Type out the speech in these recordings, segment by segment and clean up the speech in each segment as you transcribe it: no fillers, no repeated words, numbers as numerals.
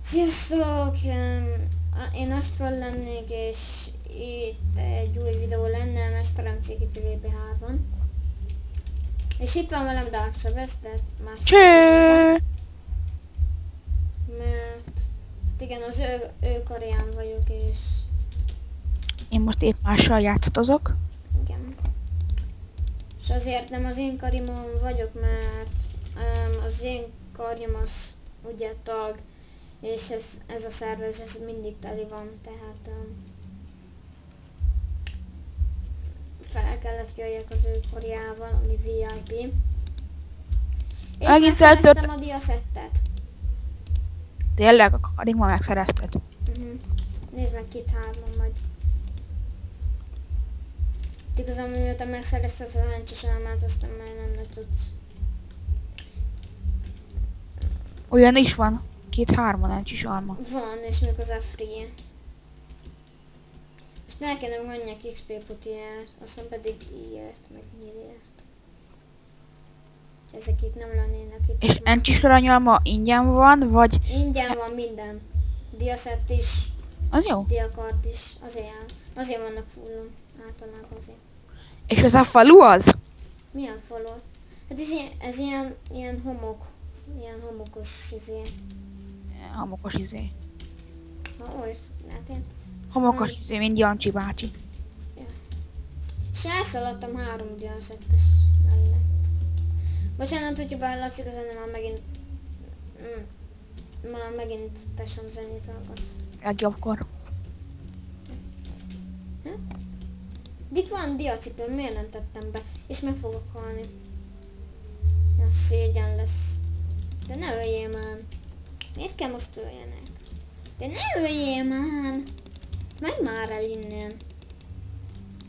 Sziasztok! Én Astral lennék, és itt egy új videó lenne Mesterem Ciki PvP3-on. És itt van velem Dark Sebesztet, más Cső! mert igen, az ő karján vagyok, és Én most épp mással játszatozok. igen. És azért nem az én karimon vagyok, mert az én karjam az ugye tag, és ez a szerver ez mindig teli van, tehát fel kellett jöjjek az ő karjával, ami VIP. És Megint megszereztem a diaszettet. Tényleg, a karimmal megszerezted. Nézd meg, 2-3-on majd. Igazából miután megszerezted az elencses elmát, aztán már nem tudsz. Olyan is van. 2-3 lencsis alma. Van, és még az free. Most ne kellene mondják XP putiért, aztán pedig íért, meg nyílért. Ezek itt nem lennének itt. És encsis aranyalma ingyen van, vagy... Ingyen van minden. Diaszett is, Az jó. diakart is, azért vannak fullon, általában azért. És ez a falu az? Milyen falu? Hát ez ilyen homok, ilyen homokos Homokos izé. Ha olysz, látod? Homokos izé, mint Jancsi bácsi. És elszaladtam 3 diaszettes mellett. Bocsánat, hogyha bellatszik, az már megint tesóm zenét hallgatsz. Legjobbkor. Dik van diacipőm, miért nem tettem be? És meg fogok halni. Olyan szégyen lesz. De ne öljél már. Miért kell most öljenek? De ne öljél már! Menj már el innen.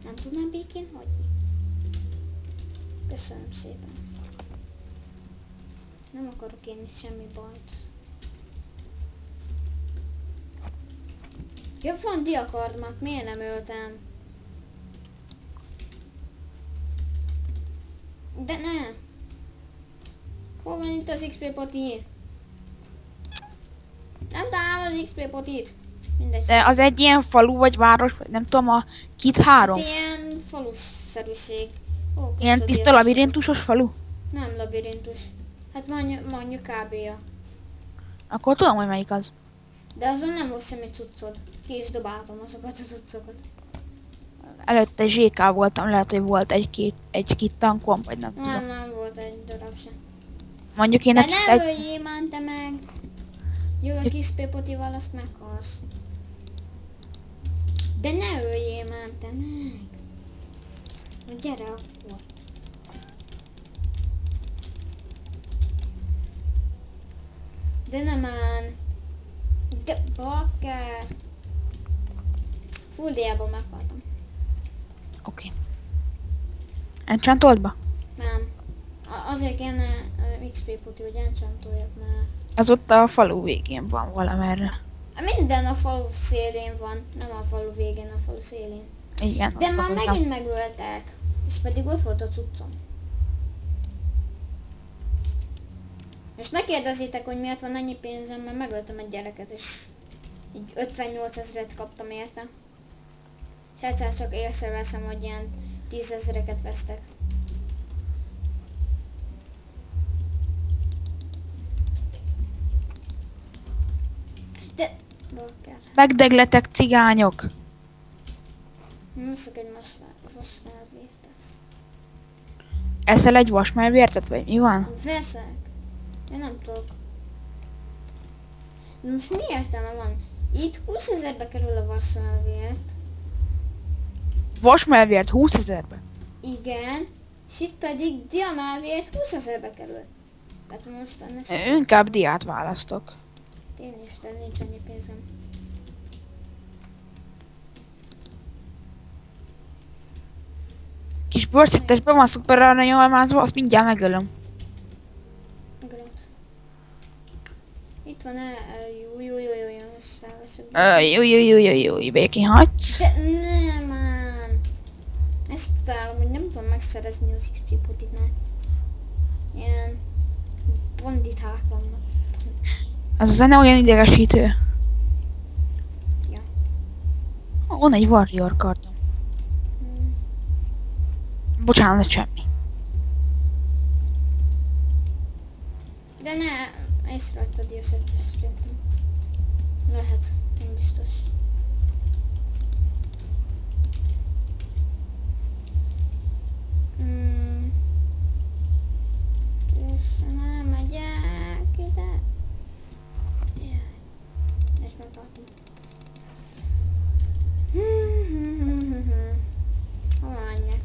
Nem tudnám békén hagyni? Köszönöm szépen. Nem akarok én itt semmi bajt. Jobb van diakarmat, miért nem öltem? De ne! Hol van itt az XP poti? Nem találom az XP potit. Mindegy. De az egy ilyen falu vagy város, vagy nem tudom, a 2-3. Hát ilyen faluszerűség. Ó, Ilyen köszönöm, tiszta labirintusos falu. Nem labirintus. Hát mondjuk kb-ja. Akkor tudom, hogy melyik az. De azon nem volt semmi cuccod. Ki is dobáltam azokat a cuccokat. Előtte ZK voltam, lehet, hogy volt egy-két tankom, vagy nem tudom. Nem volt egy darab sem. Mondjuk én De egy... ne öljél már te meg! Jövök XP potival, azt meghalsz. De ne öljél már te meg! Na gyere akkor! De nem már! De bakker! Full diából meghaltam. Oké. Enchantold ba? Nem. Azért kéne XP poti, hogy enchantoljak, mert... Az ott a falu végén van valamerre. Minden a falu szélén van, nem a falu végén, a falu szélén. Igen. De ott már voltam. megint megöltek, és pedig ott volt a cuccom. És ne kérdezzétek, hogy miért van annyi pénzem, mert megöltem egy gyereket, és így 58 000-et kaptam érte. És egyszer csak észreveszem, hogy ilyen 10 000-eket vesztek. De... bakker. Megdegletek cigányok. Nem szok egy vasmelvértet. Eszel egy vasmelvértet, vagy mi van? Veszek. Én nem tudok. De most mi értelme van? Itt 20 000-be kerül a vasmelvért. Vasmelvért 20 000-be. Igen. És itt pedig diamálvért 20 000-be kerül. Tehát most ennek sem. Inkább diát választok. Én is, de nincs annyi pénzem. Kis bőrszettesben van szuper aranyalmázva, azt mindjárt megölöm. Megrőt. Itt van jó, ezt felveszünk. Jó, békén hagysz. De nem, man. Ezt találom, hogy nem tudom megszerezni az XP potit, mert ilyen banditák vannak. Az a zene olyan idegesítő. Ja. Van egy warrior kardom. Bocsánat, semmi. De ne észrevetted a szettet szerintem. Lehet, nem biztos. Nem megyek ide. Jaj. És meghaltam. Hova menjek?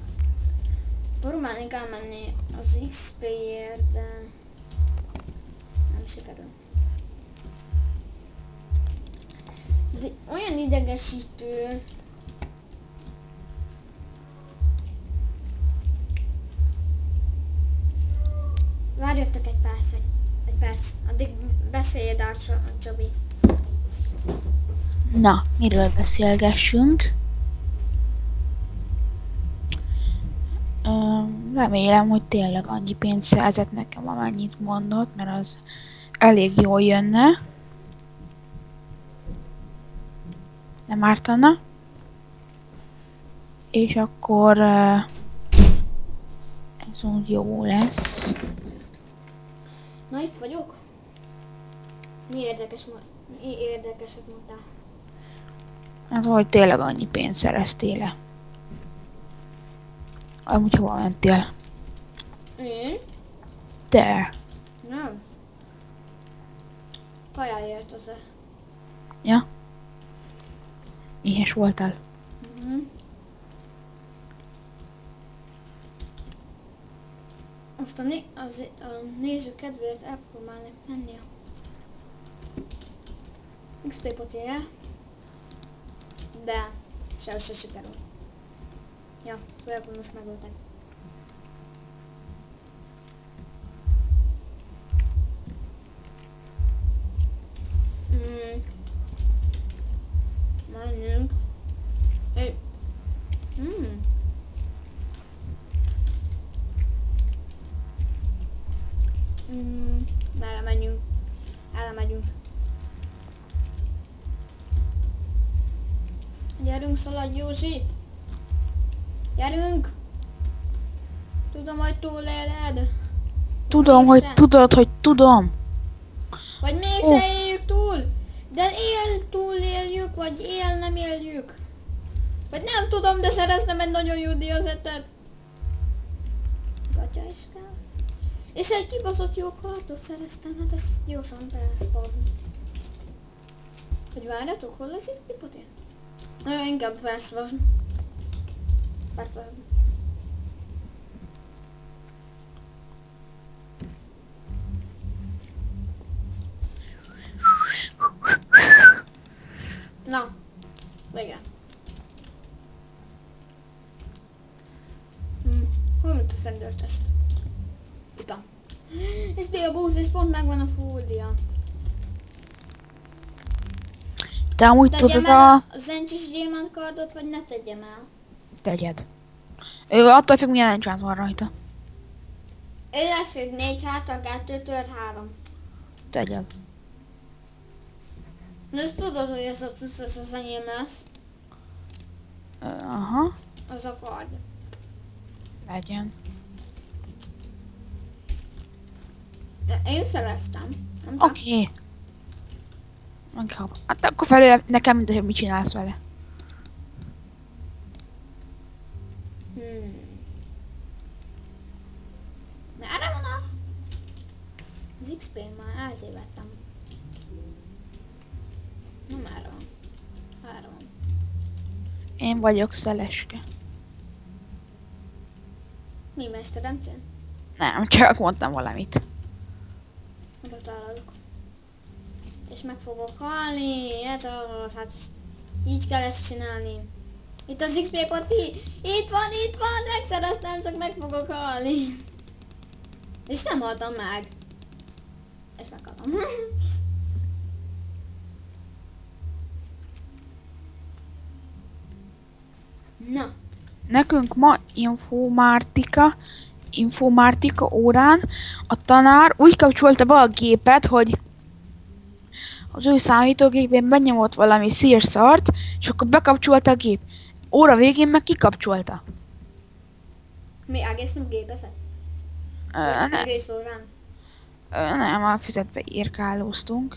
Próbálni kell menni az XP-ért, de nem sikerül. De olyan idegesítő. Várjatok egy perc. Addig beszéljed át, Csabi. Na, miről beszélgessünk? Remélem, hogy tényleg annyi pénzt szerzett nekem, amennyit mondott, mert az elég jól jönne. Nem ártana. És akkor ez úgy jó lesz. Na, itt vagyok. Mi érdekeset mondtál? Hát, hogy tényleg annyi pénzt szereztél le. Amúgy hova mentél? Én? Te. Nem. Kajáért az-e. Ja? Éhes voltál? Most a néző kedvéért elpróbálnék menni a XP potéjel, de se sikerül. Ja, főleg, hogy most megöltek. Menjünk. Hey. Elmegyünk. Gyerünk, szaladj, Józsi! Gyerünk! Tudom, hogy túléled. Tudom, hogy tudod, hogy tudom. Vagy mégse éljük túl. De túléljük, vagy nem éljük. Vagy nem tudom, de szereztem egy nagyon jó diazettet. Gatya is kell. És egy kibaszott jó kardot szereztem, hát ezt gyorsan beleszpavni. Hogy várjatok, hol lesz itt pipotér? Na, inkább beleszpavni. Na, végre. Hol mint a szendőrt ezt? Itt. És diabúz, és pont megvan a fúdia. Te amúgy tudod a zencsis gyémánt kardot, vagy ne tegyem el? Tegyed. Attól függ, milyen enchant van rajta. Élesség 4, hátra 2, tör 3. Tegyed. Na ezt tudod, hogy ez a cucc az enyém lesz? Aha. Az a fard. Legyen. Én szereztem. Oké. Megkap. Hát akkor felőle nekem mindegy, hogy mit csinálsz vele. Merre van az XP? Már eltévedtem. Nem erre van. Erre van. Én vagyok Szeleske. Mi mesteremcén? Nem, csak mondtam valamit. Oda találok. És meg fogok halni, ez az, hát így kell ezt csinálni. Itt az XP poti, itt van, megszereztem, csak meg fogok halni. És nem haltam meg. És meghaltam. Na. Nekünk ma infomártika órán a tanár úgy kapcsolta be a gépet, hogy az ő számítógépén benyomott valami szír-szart, és akkor bekapcsolta a gép. Óra végén meg kikapcsolta. Mi egész nap gépezett? Nem, Egész órán? nem, a füzetbe írkálóztunk.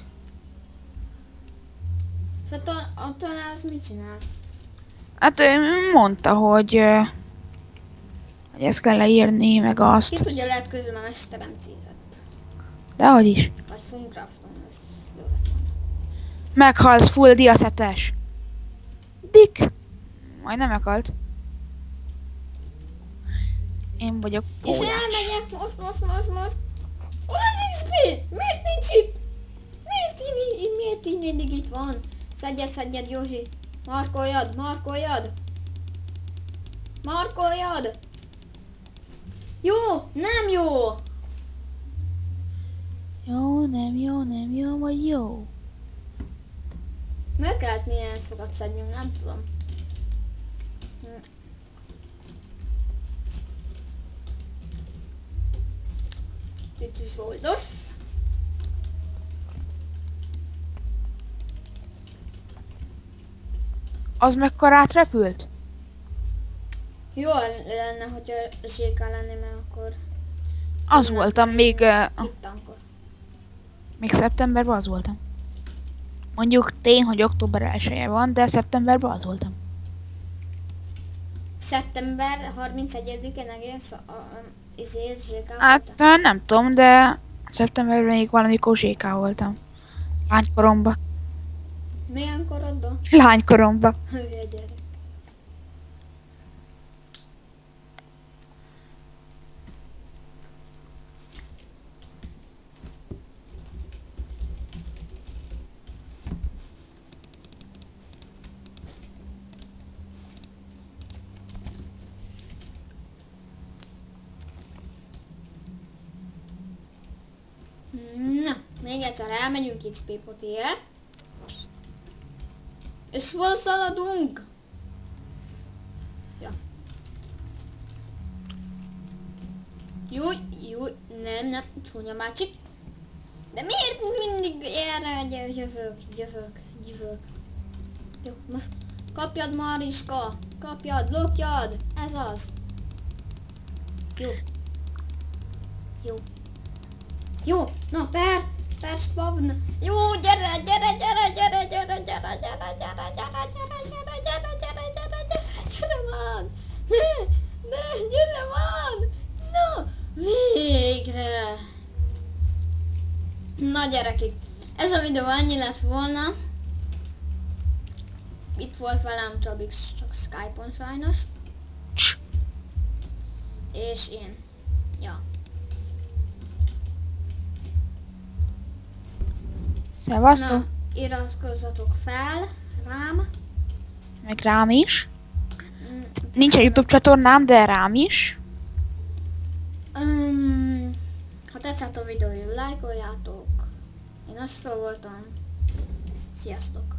Szóval a tanár az mit csinál? Hát ő mondta, hogy ezt kell leírni, meg Ki azt. tudja, lehet közben a mesterem cízett. Dehogy is. Vagy Funkrafton, ez jó lett volna. Meghalsz, full diaszetes. Dick. Majdnem meghalt. Én vagyok És Pólyás. elmegyek most. Hol az XP? Miért nincs itt? Miért így mindig itt van? Szedjed, Józsi. Markoljad. Jó, nem jó. Nem jó, vagy jó. Meg kellett milyen sokat szedjünk, nem tudom. Itt is oldos. Az mekkorát repült? Jó lenne, hogyha zséka lenni, mert akkor Az voltam még, hittanko. még szeptemberben az voltam. Mondjuk tény, hogy október 1-e van, de szeptemberben az voltam. Szeptember 31-én egész zséka Hát nem tudom, de szeptemberben még valamikor zséká voltam. Lánykoromba. Milyen korodban? Lánykoromba. Hülye gyerek. Na, még egyszer elmegyünk XP potiért. És felszaladunk. Ja. Jó, nem, csúnya mácsik. De miért mindig erre jövök? Jó, most kapjad, Mariska. Kapjad, lopjad. Ez az. Jó, na per spavn. Jó, gyere van. Gyere van. Na, végre. Na gyerekek, ez a videó ennyi lett volna. Itt volt velem Csabix, csak Skype-on sajnos. És én. Ja. Szevasztok. Na, iratkozzatok fel rám. Meg rám is. Nincs egy YouTube csatornám, de rám is. Ha tetszett a videó, lájkoljátok. Én Astro voltam. Sziasztok!